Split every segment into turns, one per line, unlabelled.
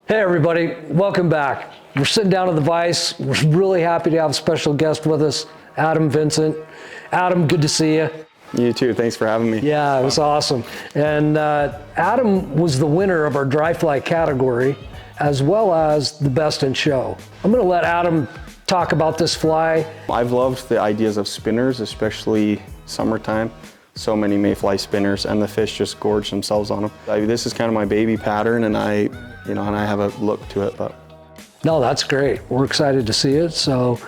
Hey everybody, welcome back. We're sitting down at the Vice. We're really happy to have a special guest with us, Adam Vincent. Adam, good to see you.
You too, thanks for having me.
Yeah, it was awesome. And Adam was the winner of our dry fly category, as well as the best in show. I'm gonna let Adam talk about this fly.
I've loved the ideas of spinners, especially summertime. So many mayfly spinners, and the fish just gorge themselves on them. This is kind of my baby pattern, and I have a look to it. But
no, that's great. We're excited to see it. So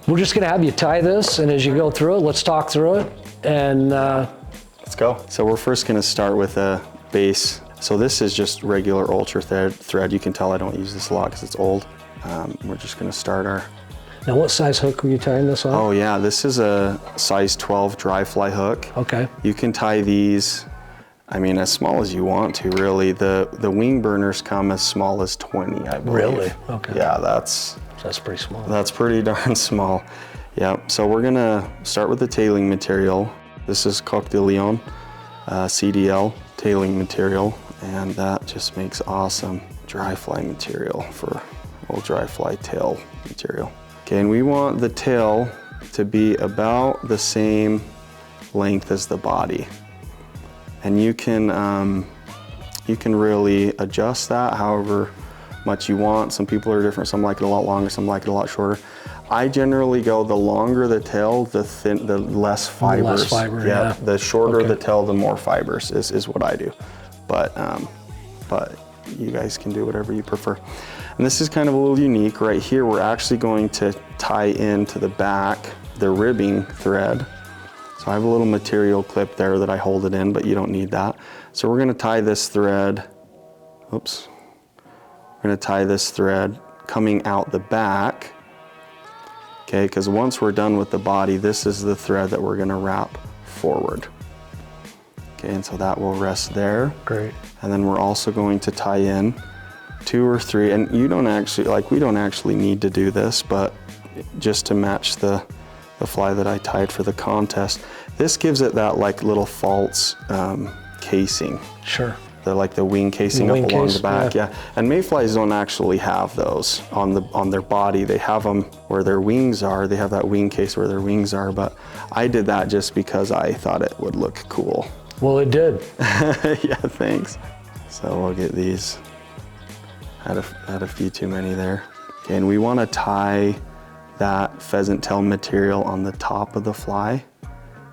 we're just gonna have you tie this, and as you go through it, let's talk through it. And
let's go. So we're first gonna start with a base. So this is just regular ultra thread. You can tell I don't use this a lot because it's old. We're just gonna start our...
Now what size hook were you tying this on?
Oh yeah, this is a size 12 dry fly hook.
Okay.
You can tie these, I mean, as small as you want to, really. The wing burners come as small as 20, I believe.
Really? Okay.
Yeah, that's
pretty small.
That's pretty darn small. Yeah, so we're gonna start with the tailing material. This is Coq de Leon, CDL tailing material, and that just makes awesome dry fly material for old dry fly tail material. Okay, and we want the tail to be about the same length as the body. And you can really adjust that however much you want. Some people are different. Some like it a lot longer, some like it a lot shorter. I generally go the longer the tail, the less fibers.
Less fiber, yeah.
The shorter the tail, the more fibers is what I do. But you guys can do whatever you prefer. And this is kind of a little unique. Right here, we're actually going to tie into the back the ribbing thread. So I have a little material clip there that I hold it in, but you don't need that. So we're gonna tie this thread, oops. We're gonna tie this thread coming out the back, okay? Because once we're done with the body, this is the thread that we're gonna wrap forward. Okay, and so that will rest there.
Great.
And then we're also going to tie in 2 or 3, and you don't actually, we don't actually need to do this, but just to match the fly that I tied for the contest. This gives it that little false casing.
Sure.
The wing casing up along the back, yeah. And mayflies don't actually have those on their body. They have them where their wings are. They have that wing case where their wings are, but I did that just because I thought it would look cool.
Well, it did.
Yeah, thanks. So we'll get these. Had a few too many there. Okay, and we want to tie that pheasant tail material on the top of the fly.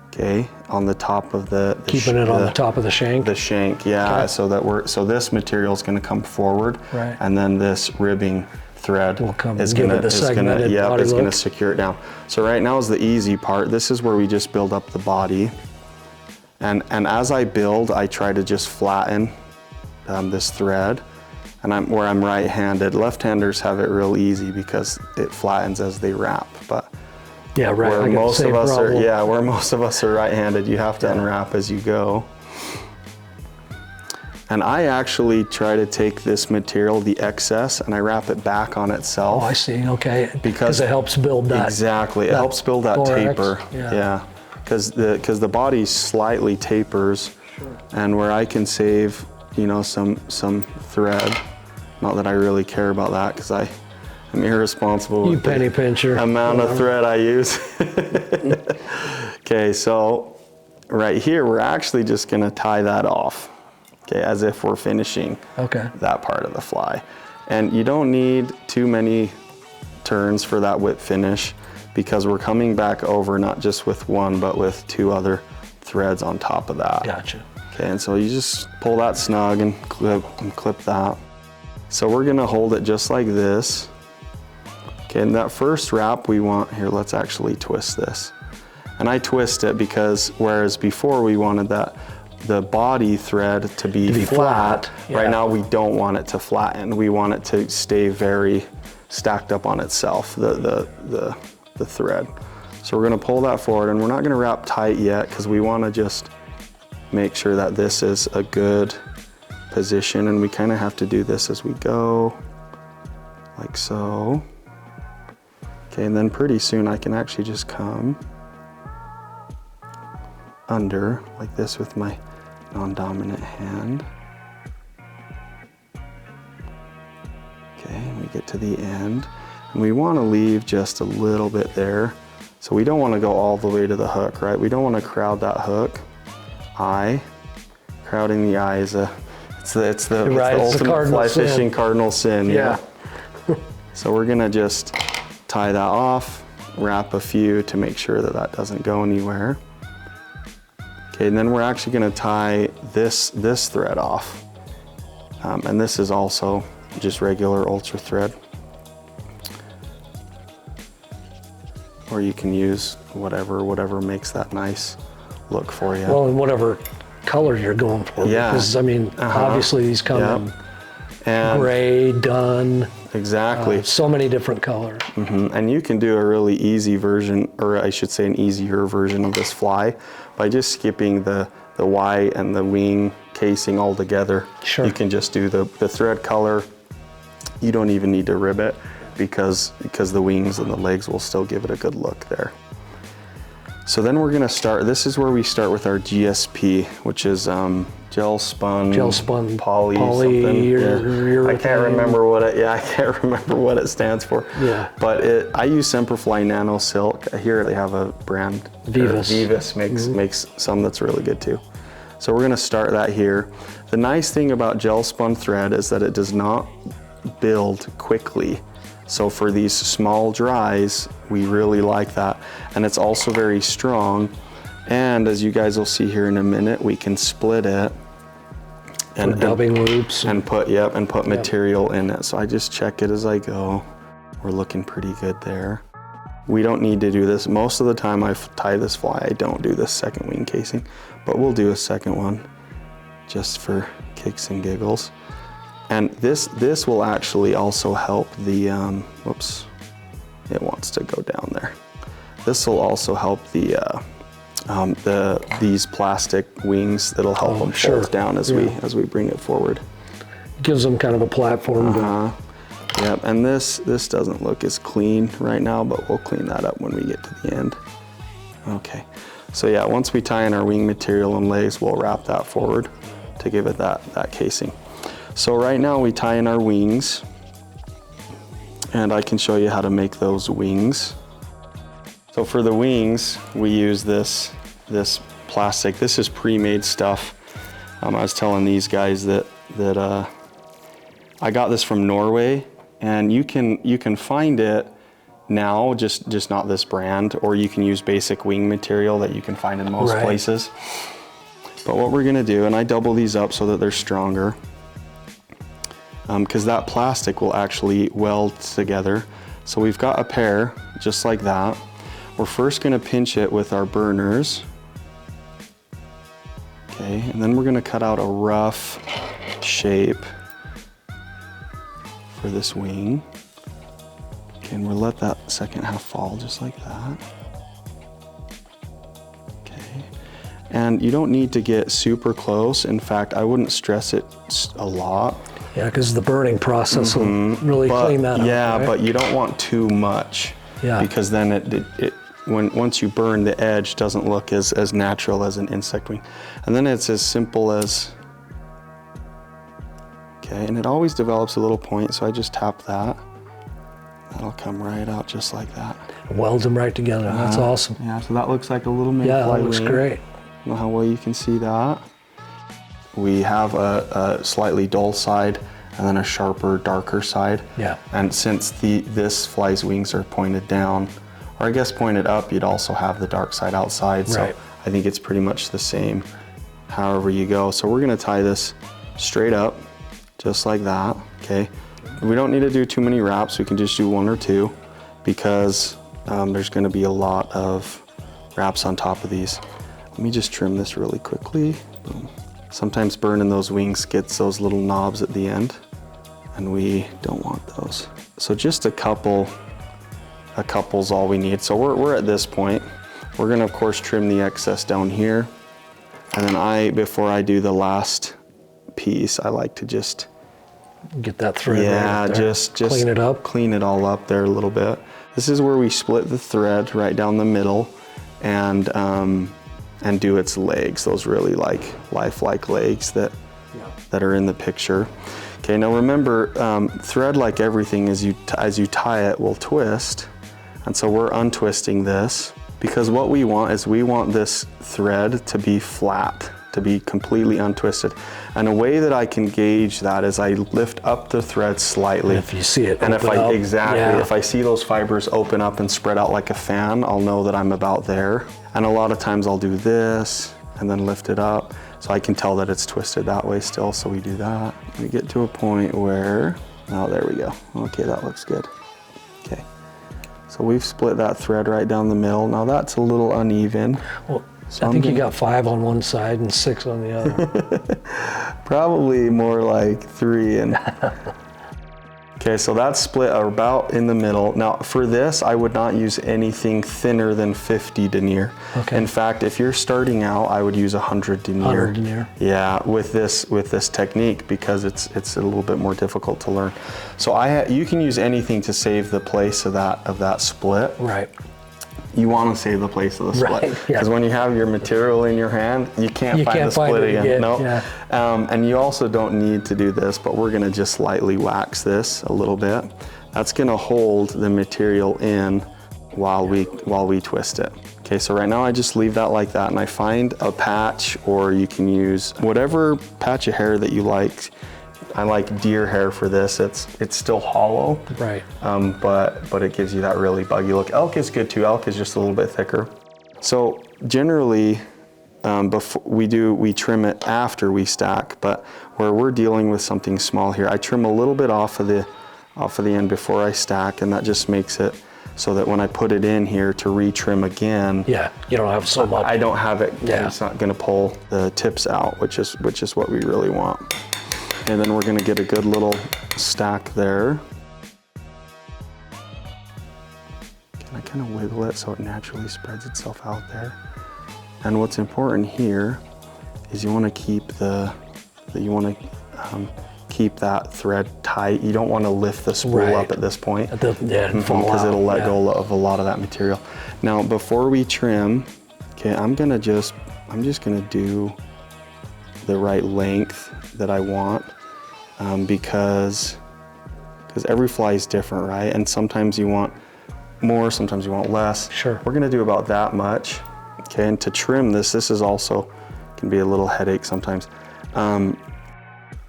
Okay, on the top of the
keeping it on the top of the shank.
The shank, yeah. Okay. So this material is going to come forward,
right?
And then this ribbing thread
will come
is
going to
secure it down. So right now is the easy part. This is where we just build up the body, and as I build, I try to just flatten this thread. And I'm right-handed. Left-handers have it real easy because it flattens as they wrap. But
yeah, right.
Where most of us are right-handed, you have to unwrap as you go. And I actually try to take this material, the excess, and I wrap it back on itself.
Oh, I see. Okay. Because it helps build that.
Exactly. It helps build that taper. Yeah. Because the body slightly tapers, sure. And where I can save, some thread. Not that I really care about that because I'm irresponsible with
penny pincher
amount of thread I use. Okay, so right here we're actually just gonna tie that off, okay, as if we're finishing that part of the fly. And you don't need too many turns for that whip finish because we're coming back over not just with one but with 2 other threads on top of that.
Gotcha.
Okay, and so you just pull that snug and clip that. So we're gonna hold it just like this. Okay, and that first wrap we want, here, let's actually twist this. And I twist it because whereas before we wanted the body thread to be flat. Yeah. Right now we don't want it to flatten. We want it to stay very stacked up on itself, the thread. So we're gonna pull that forward, and we're not gonna wrap tight yet because we wanna just make sure that this is a good position, and we kind of have to do this as we go, like so. Okay, and then pretty soon I can actually just come under like this with my non-dominant hand. get to the end. And we want to leave just a little bit there. So we don't want to go all the way to the hook, right? We don't want to crowd that hook. Crowding the eye is it's the ultimate fly fishing cardinal sin.
Yeah.
So we're gonna just tie that off, wrap a few to make sure that that doesn't go anywhere. Okay, and then we're actually gonna tie this thread off. And this is also just regular ultra thread. Or you can use whatever makes that nice look for you.
Well, and whatever color you're going for.
Yeah.
Because, I mean, obviously these come in gray, dun.
Exactly.
So many different colors.
And you can do a really easy version, or I should say an easier version of this fly by just skipping the white and the wing casing all together.
Sure.
You can just do the thread color. You don't even need to rib it because the wings and the legs will still give it a good look there. So then we're gonna start, this is where we start with our GSP, which is gel spun poly something. I can't remember what it stands for.
Yeah.
But I use Semperfli Nano Silk. Here they have a brand.
Vivus.
Vivus makes some that's really good too. So we're gonna start that here. The nice thing about gel spun thread is that it does not build quickly. So for these small dries, we really like that. And it's also very strong. And as you guys will see here in a minute, we can split it and
dubbing loops
and put material in it. So I just check it as I go. We're looking pretty good there. We don't need to do this. Most of the time I tie this fly, I don't do this second wing casing, but we'll do a second one just for kicks and giggles. And this will actually also help the, whoops, it wants to go down there. This will also help these plastic wings. That'll help them fold down as we bring it forward.
Gives them kind of a platform.
Yep, and this doesn't look as clean right now, but we'll clean that up when we get to the end. Okay, so yeah, once we tie in our wing material and legs, we'll wrap that forward to give it that casing. So right now we tie in our wings, and I can show you how to make those wings. So for the wings, we use this plastic. This is pre-made stuff. I was telling these guys that I got this from Norway, and you can find it now, just not this brand, or you can use basic wing material that you can find in most places. But what we're gonna do, and I double these up so that they're stronger, because that plastic will actually weld together. So we've got a pair just like that. We're first gonna pinch it with our burners. Okay, and then we're gonna cut out a rough shape for this wing. Okay, and we'll let that second half fall just like that. Okay, and you don't need to get super close. In fact, I wouldn't stress it a lot.
Yeah, because the burning process will really clean that up.
Yeah,
right?
but you don't want too much.
Yeah.
Because then once you burn, the edge doesn't look as natural as an insect wing. And then it's as simple as, okay, and it always develops a little point, so I just tap that. That'll come right out just like that.
Welds them right together. That's awesome.
Yeah, so that looks like a little mayfly
that looks
wing.
great.
I don't know how well you can see that. We have a slightly dull side and then a sharper, darker side.
Yeah.
And since this fly's wings are pointed down, or I guess pointed up, you'd also have the dark side outside. So I think it's pretty much the same however you go. So we're gonna tie this straight up, just like that, okay? We don't need to do too many wraps. We can just do one or two because there's gonna be a lot of wraps on top of these. Let me just trim this really quickly. Boom. Sometimes burning those wings gets those little knobs at the end, and we don't want those. So just a couple's all we need. So we're at this point. We're gonna of course trim the excess down here. And then before I do the last piece, I like to just
get that thread right up there.
just
clean it up.
Clean it all up there a little bit. This is where we split the thread right down the middle and do its legs, those really like lifelike legs that are in the picture. Okay, now remember, thread, like everything, as you tie it will twist. And so we're untwisting this, because what we want is we want this thread to be flat, to be completely untwisted. And a way that I can gauge that is I lift up the thread slightly.
And if you see it
and
open up,
if I see those fibers open up and spread out like a fan, I'll know that I'm about there. And a lot of times I'll do this and then lift it up, so I can tell that it's twisted that way still, so we do that. We get to a point where, oh, there we go. Okay, that looks good. Okay, so we've split that thread right down the middle. Now that's a little uneven.
Well, so I think you got 5 on one side and 6 on the other.
Probably more like 3 and... Okay, so that's split about in the middle. Now for this, I would not use anything thinner than 50 denier.
Okay.
In fact, if you're starting out, I would use 100 denier.
100 denier.
Yeah, with this technique, because it's a little bit more difficult to learn. So you can use anything to save the place of that split.
Right.
You want to save the place of the split,
right,
because
yeah.
when you have your material in your hand, you can't find the split again. No.
Yeah.
And you also don't need to do this, but we're going to just lightly wax this a little bit. That's going to hold the material in while we twist it. Okay, so right now I just leave that like that, and I find a patch, or you can use whatever patch of hair that you like. I like deer hair for this. It's still hollow,
right?
But it gives you that really buggy look. Elk is good too. Elk is just a little bit thicker. So generally, before we trim it after we stack. But where we're dealing with something small here, I trim a little bit off of the end before I stack, and that just makes it so that when I put it in here to retrim again,
yeah, you don't have so much.
I don't have it.
Yeah.
It's not going to pull the tips out, which is what we really want. And then we're going to get a good little stack there. Can I kind of wiggle it so it naturally spreads itself out there? And what's important here is you want to keep keep that thread tight. You don't want to lift the spool up at this point, because it'll let go of a lot of that material. Now, before we trim, okay, I'm just gonna do the right length that I want, because every fly is different, right? And sometimes you want more, sometimes you want less.
Sure.
We're gonna do about that much. Okay, and to trim this is also can be a little headache sometimes.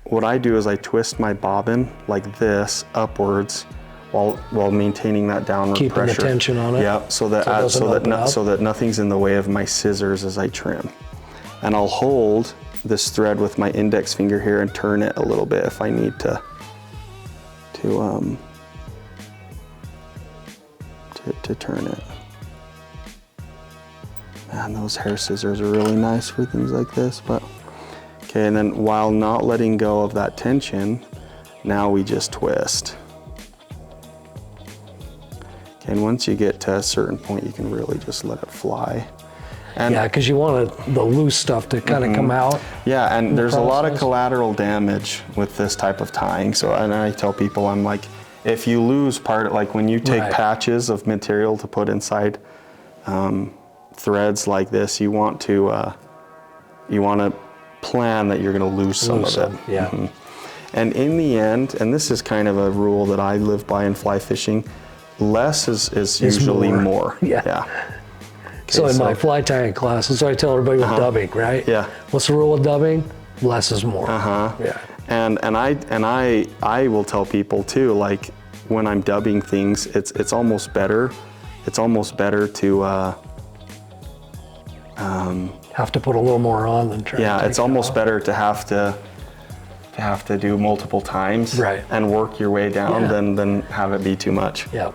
What I do is I twist my bobbin like this upwards while maintaining that downward pressure.
Keeping the tension on it.
Yeah, so that nothing's in the way of my scissors as I trim. And I'll hold this thread with my index finger here and turn it a little bit if I need to turn it. Man, those hair scissors are really nice for things like this, but okay, and then while not letting go of that tension, now we just twist. Okay, and once you get to a certain point, you can really just let it fly. And
yeah, because you want the loose stuff to kind of come out.
Yeah, and there's a lot of collateral damage with this type of tying. So, and I tell people, I'm like, if you lose part, like when you take patches of material to put inside threads like this, you want to plan that you're going to lose some of it.
Yeah.
And in the end, and this is kind of a rule that I live by in fly fishing, less is usually more.
Yeah. Okay, so in my fly tying class, that's what I tell everybody with dubbing, right?
Yeah.
What's the rule with dubbing? Less is more. Yeah.
And I will tell people too, like when I'm dubbing things, it's almost better. It's almost better to
have to put a little more on than try.
Yeah, it's almost better to have to do multiple times,
right,
and work your way down than have it be too much.
Yeah.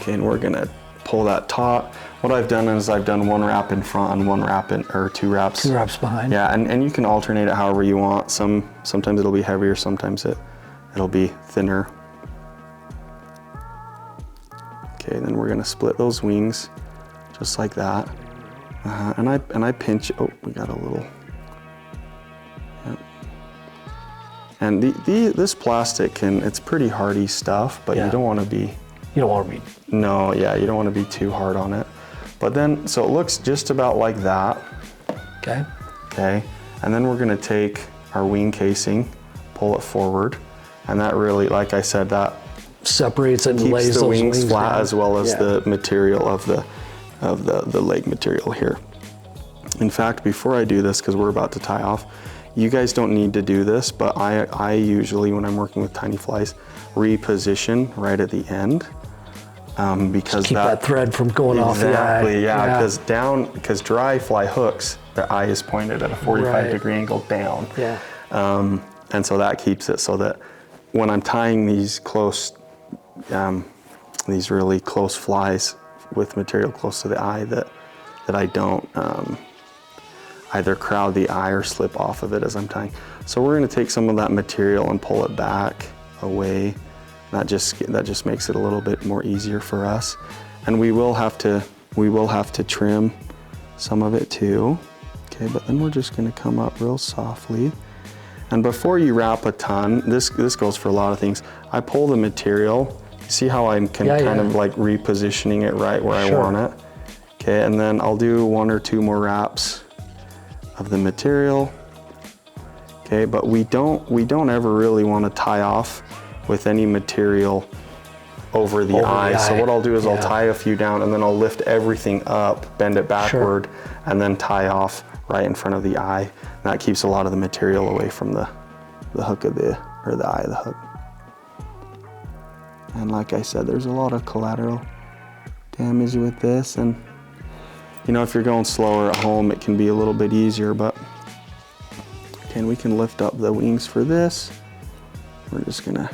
Okay, and we're gonna pull that taut. What I've done is I've done one wrap in front and one wrap or two wraps.
Two wraps behind.
Yeah, and you can alternate it however you want. Sometimes it'll be heavier, sometimes it'll be thinner. Okay, then we're gonna split those wings just like that. And I pinch. Oh, we got a little. Yep. And this plastic it's pretty hardy stuff, but you don't want to be.
You don't want to be.
No, yeah, you don't want to be too hard on it. But then, so it looks just about like that.
Okay.
Okay, and then we're gonna take our wing casing, pull it forward. And that really, like I said, that
separates it and lays
keeps the
those
wings flat
down.
as well as the material of the leg material here. In fact, before I do this, because we're about to tie off, you guys don't need to do this, but I usually, when I'm working with tiny flies, reposition right at the end. Because
keep that thread from going off the eye.
Exactly, yeah, because dry fly hooks, the eye is pointed at a 45-degree angle down.
Yeah.
And so that keeps it so that when I'm tying these really close flies with material close to the eye, that I don't either crowd the eye or slip off of it as I'm tying. So we're going to take some of that material and pull it back away. That just makes it a little bit more easier for us. And we will have to trim some of it too. Okay, but then we're just going to come up real softly. And before you wrap a ton, this goes for a lot of things. I pull the material. You see how I'm kind of like repositioning it right where I want it. Okay, and then I'll do 1 or 2 more wraps of the material. Okay, but we don't ever really want to tie off with any material over the eye. So what I'll do is I'll tie a few down and then I'll lift everything up, bend it backward, and then tie off right in front of the eye. And that keeps a lot of the material away from the hook of the eye of the hook. And like I said, there's a lot of collateral damage with this, and you know, if you're going slower at home, it can be a little bit easier, but okay, we can lift up the wings for this. We're just gonna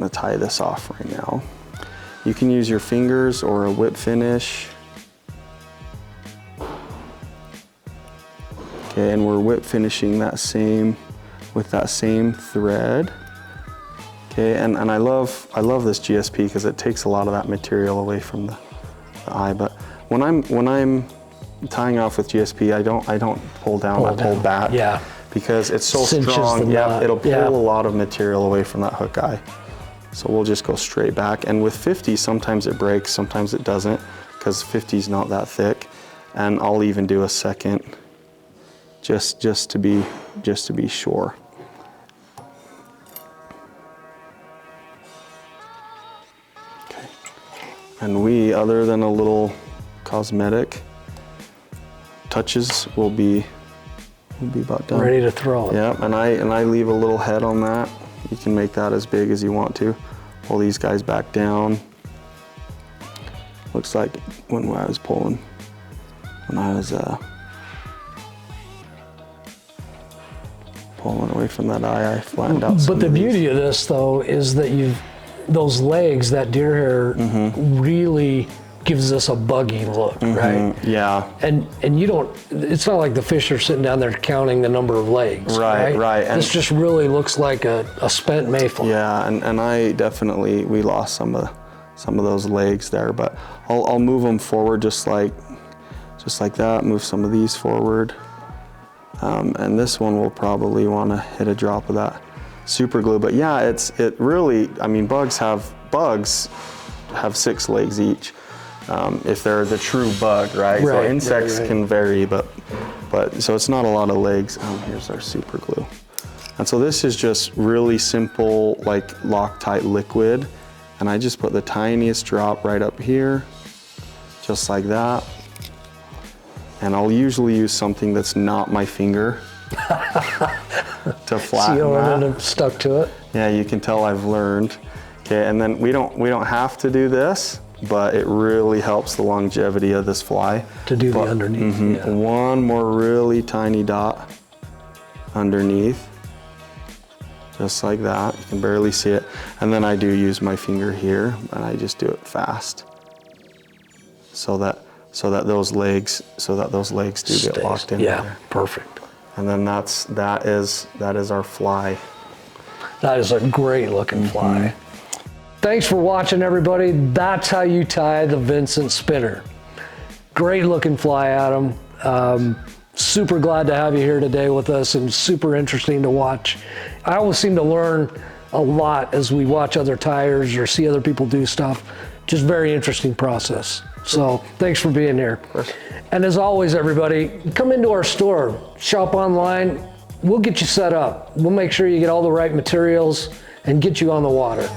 tie this off right now. You can use your fingers or a whip finish. Okay, and we're whip finishing with that same thread. Okay, and I love this GSP because it takes a lot of that material away from the eye. But when I'm tying off with GSP, I don't pull down, I pull back. Yeah. Because it's so strong, it'll pull a lot of material away from that hook eye. So we'll just go straight back. And with 50, sometimes it breaks, sometimes it doesn't, because 50 is not that thick. And I'll even do a second, just to be sure. Okay. And we, other than a little cosmetic touches, will be about done.
Ready to throw it.
Yeah, and I leave a little head on that. You can make that as big as you want to. Pull these guys back down. Looks like when I was pulling, pulling away from that eye, I flattened out some
But the beauty of this, though, is that those legs, that deer hair, really gives us a buggy look, right?
Yeah.
And you don't, it's not like the fish are sitting down there counting the number of legs, right?
And
this just really looks like a spent mayfly.
Yeah, and we lost some of those legs there, but I'll move them forward just like that, move some of these forward. And this one will probably want to hit a drop of that super glue. But yeah, it really, I mean, bugs have 6 legs each. If they're the true bug, right? So insects can vary, but so it's not a lot of legs. Here's our super glue. And so this is just really simple, like Loctite liquid. And I just put the tiniest drop right up here, just like that. And I'll usually use something that's not my finger to flatten
so you
that.
don't end up stuck to it.
Yeah, you can tell I've learned. Okay, and then we don't have to do this, but it really helps the longevity of this fly.
To do the underneath.
One more really tiny dot underneath, just like that. You can barely see it. And then I do use my finger here, and I just do it fast, so that those legs do get locked in.
Yeah,
there.
perfect.
And then that is our fly.
That is a great looking fly. Thanks for watching, everybody. That's how you tie the Vincent spinner. Great looking fly, Adam. Super glad to have you here today with us, and super interesting to watch. I always seem to learn a lot as we watch other tyers or see other people do stuff. Just very interesting process. So thanks for being here. And as always, everybody, come into our store, shop online, we'll get you set up. We'll make sure you get all the right materials and get you on the water.